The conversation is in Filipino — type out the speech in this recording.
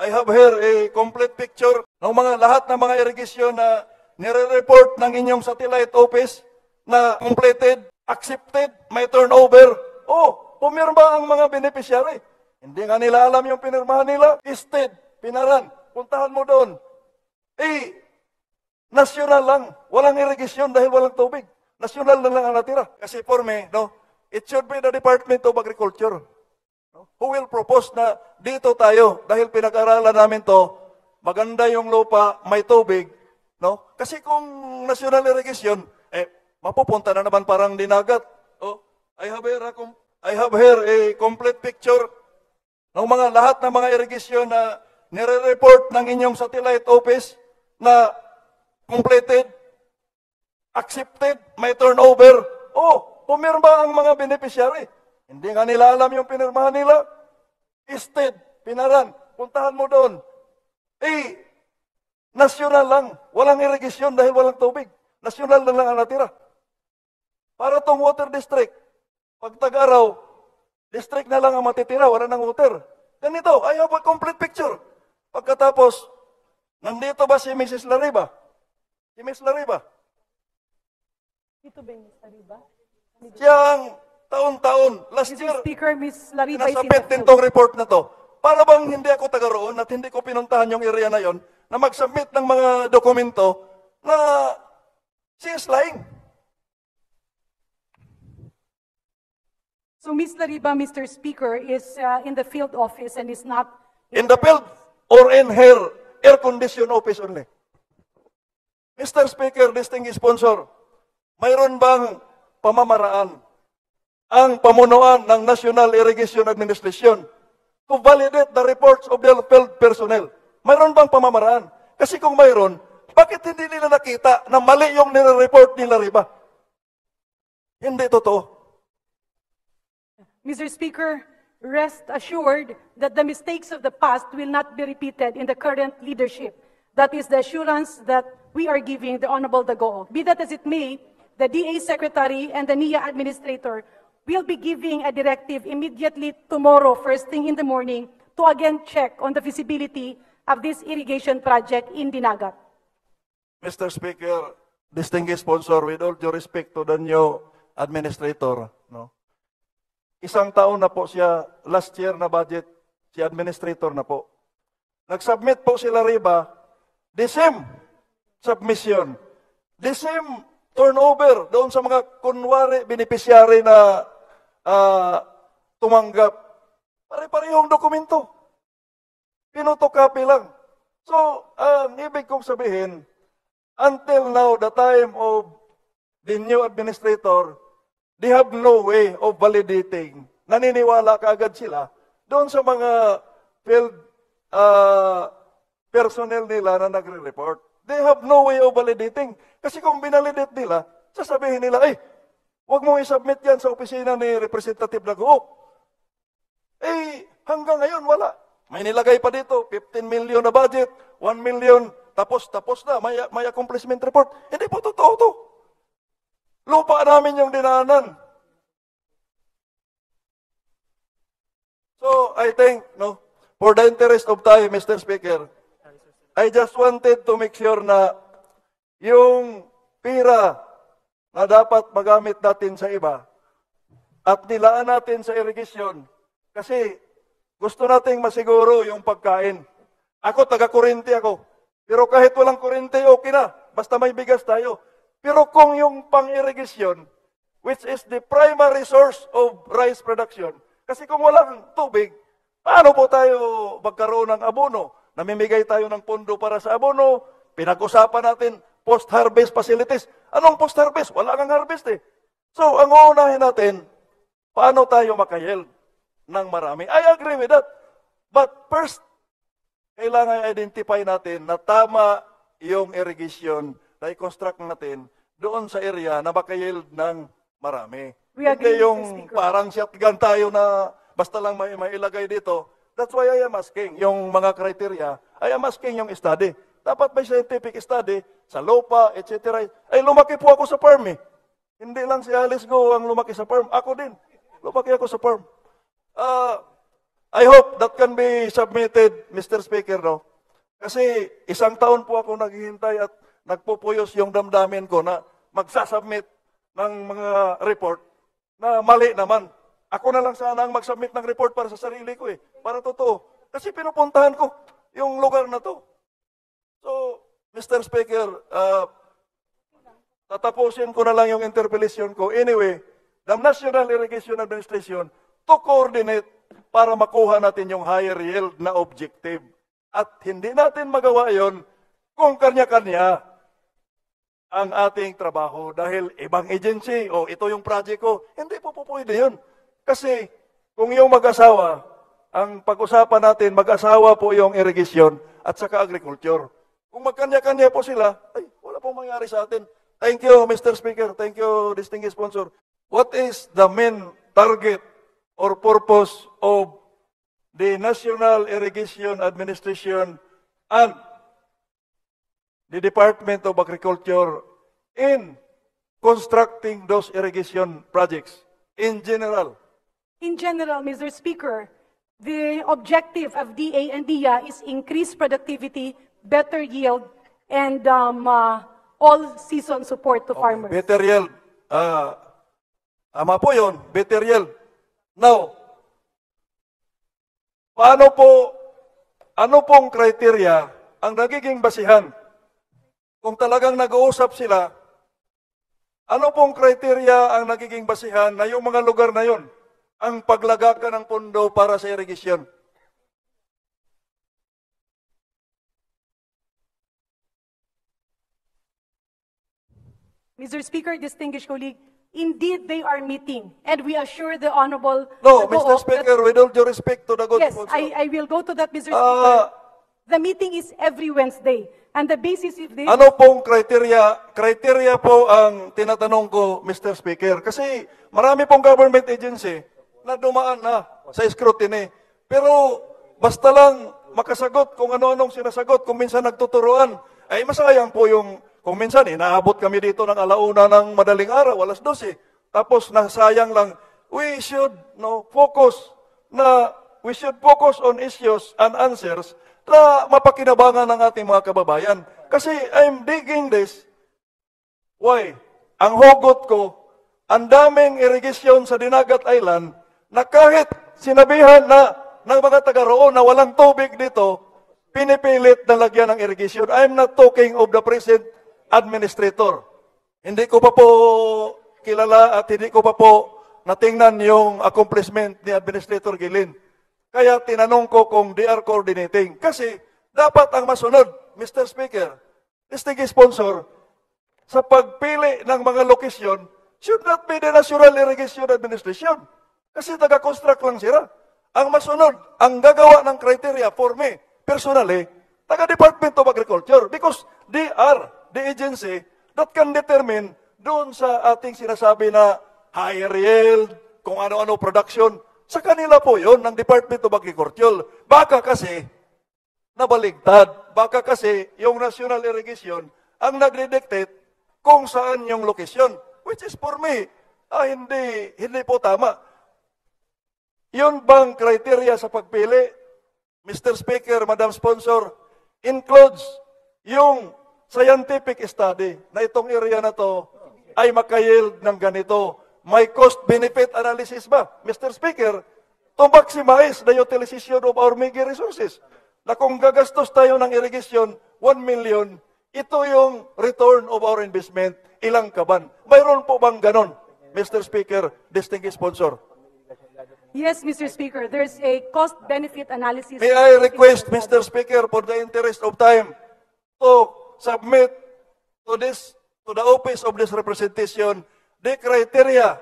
I have here a complete picture ng lahat ng mga irigasyon na nire-report ng inyong satellite office na completed, accepted, may turnover. Oh, pumirma ang mga beneficiary. Hindi nga nila alam yung pinirmahan nila. Instead, pinaran. Puntahan mo doon. National lang. Walang irigasyon dahil walang tubig. National na lang ang natira. Kasi for me, no, it should be the Department of Agriculture who will propose na dito tayo, dahil pinag-aralan namin to, maganda yung lupa, may tubig, no? Kasi kung national irrigation, mapupunta na naman parang dinagat. Oh, I have here a complete picture ng lahat ng mga irrigation na nire-report ng inyong satellite office na completed, accepted, may turnover. Oh, pumirma ang mga beneficiary. Hindi nga nila alam yung pinirmahan nila. Instead, pinaran. Puntahan mo doon. National lang. Walang irigasyon dahil walang tubig. National na lang ang natira. Para tong water district, pag tag-araw, district na lang ang matitira, wala nang water. Ganito, I have a complete picture. Pagkatapos, nandito ba si Mrs. Lariba? Si Miss Lariba? Dito ba yung Miss Lariba? Siyang taon-taon, last year, Speaker, Miss Lariba nasabit din tong report na to. Para bang hindi ako taga roon at hindi ko pinuntahan yung area na yon na mag-submit ng mga dokumento na she is lying. So Miss Lariba, Mr. Speaker, is in the field office and is not... In the field or in her air-conditioned office only. Mr. Speaker, distinguished sponsor, mayroon bang pamamaraan ang pamunuan ng National Irrigation Administration to validate the reports of the field personnel? Mayroon bang pamamaraan? Kasi kung mayroon, bakit hindi nila nakita na mali yung nire-report nila Lariba? Hindi totoo. Mr. Speaker, rest assured that the mistakes of the past will not be repeated in the current leadership. That is the assurance that we are giving the Honorable Dago. Be that as it may, the DA Secretary and the NIA Administrator will be giving a directive immediately tomorrow, first thing in the morning, to again check on the feasibility of this irrigation project in Dinagat. Mr. Speaker, distinguished sponsor, with all due respect to the new administrator, no? Isang taon na po siya, last year na budget, si administrator na po. Nag-submit po si Lariba, the same submission, the same turnover doon sa mga kunwari beneficiary na tumanggap. Pare-parehong dokumento. Pinotocopy lang. So, ang ibig kong sabihin, until now, the time of the new administrator, they have no way of validating. Naniniwala kaagad sila doon sa mga field personnel nila na nagre-report. They have no way of validating. Kasi kung binalidate nila, sasabihin nila, huwag mong i-submit yan sa opisina ni Representative Lagook. Hanggang ngayon, wala. May nilagay pa dito, 15 million na budget, 1 million, tapos na, may accomplishment report. Hindi po totoo to. Lupa namin yung dinaanan. So, I think, no, for the interest of time, Mr. Speaker, I just wanted to make sure na yung pira na dapat magamit natin sa iba at nilaan natin sa irrigation kasi gusto nating masiguro yung pagkain. Ako, taga-kurente ako. Pero kahit walang kurente, okay na. Basta may bigas tayo. Pero kung yung pang-irrigation, which is the primary source of rice production, kasi kung walang tubig, paano po tayo magkaroon ng abono? Namimigay tayo ng pondo para sa abono, pinag-usapan natin post-harvest facilities. Anong post-harvest? Wala kang harvest eh. So, ang uunahin natin, paano tayo makayield ng marami? I agree with that. But first, kailangan identify natin na tama yung irrigation na i-construct natin doon sa area na makayield ng marami. Hindi yung parang shotgun tayo na basta lang may ilagay dito. That's why I am asking yung mga criteria. I am asking yung study. Dapat may scientific study sa lupa, etc. Ay, lumaki po ako sa farm eh. Hindi lang si Alice Go ang lumaki sa farm. Ako din. Lumaki ako sa farm. I hope that can be submitted, Mr. Speaker, no? Kasi isang taon po ako naghihintay at nagpupuyos yung damdamin ko na magsasubmit ng mga report na mali naman. Ako na lang sana ang mag-submit ng report para sa sarili ko para totoo. Kasi pinupuntahan ko yung lugar na to. So, Mr. Speaker, tatapusin ko na lang yung interpellation ko. Anyway, the National Irrigation Administration to coordinate para makuha natin yung higher yield na objective. At hindi natin magawa yon kung kanya-kanya ang ating trabaho dahil ibang agency o ito yung project ko. Hindi po pwede yun. Kasi kung yung mag-asawa, ang pag-usapan natin, mag-asawa po yung irrigation at saka agriculture. Kung magkanya-kanya po sila, ay wala pong mangyari sa atin. Thank you, Mr. Speaker. Thank you, distinguished sponsor. What is the main target or purpose of the National Irrigation Administration and the Department of Agriculture in constructing those irrigation projects in general? In general, Mr. Speaker, the objective of DA and DIA is increased productivity, better yield, and all-season support to farmers. Better yield. Ama po yun, better yield. Now, ano pong criteria ang nagiging basihan? Kung talagang nag-uusap sila, ano pong criteria ang nagiging basihan na yung mga lugar na yon ang paglagakan ng pondo para sa irrigation? Mr. Speaker, distinguished colleague, indeed they are meeting, and we assure the Honorable... No, Mr. Speaker, with all due respect to the good Yes, sponsor. I will go to that, Mr. Speaker. The meeting is every Wednesday, and the basis of this... Ano pong criteria? Criteria po ang tinatanong ko, Mr. Speaker. Kasi marami pong government agency na dumaan na sa scrutiny. Pero basta lang makasagot kung ano-anong sinasagot, kung minsan nagtuturuan, ay masayang po yung... Kung minsan, inaabot kami dito ng alauna ng madaling araw, alas 12. Tapos nasayang lang, we should focus on issues and answers na mapakinabangan ng ating mga kababayan. Kasi I'm digging this. Why? Ang hugot ko, ang daming irrigation sa Dinagat Island na kahit sinabihan na ng mga taga roon na walang tubig dito, pinipilit na lagyan ng irrigation. I'm not talking of the present administrator. Hindi ko pa po kilala at hindi ko pa po natingnan yung accomplishment ni Administrator Gilin. Kaya tinanong ko kung they are coordinating. Kasi dapat ang masunod, Mr. Speaker, distinguished sponsor, sa pagpili ng mga lokasyon, should not be the National Irrigation Administration. Kasi taga-construct lang sila. Ang masunod, ang gagawa ng criteria for me, personally, taga-Department of Agriculture, because they are the agency that can determine doon sa ating sinasabi na higher yield, kung ano-ano production, sa kanila po yun, ng Department of Agriculture. Baka kasi, nabaligtad. Baka kasi, yung National Irrigation, ang nagre-dictate kung saan yung location. Which is for me, hindi po tama. Yun bang criteria sa pagpili, Mr. Speaker, Madam Sponsor, includes yung scientific study na itong area na to ay makayield ng ganito. May cost-benefit analysis ba, Mr. Speaker, to maximize the utilization of our meager resources? Na kung gagastos tayo ng irrigation, 1 million, ito yung return of our investment, ilang kaban. Mayroon po bang ganon, Mr. Speaker, distinguished sponsor? Yes, Mr. Speaker, there's a cost-benefit analysis. May I request, Mr. Speaker, for the interest of time, to submit to the office of this representation the criteria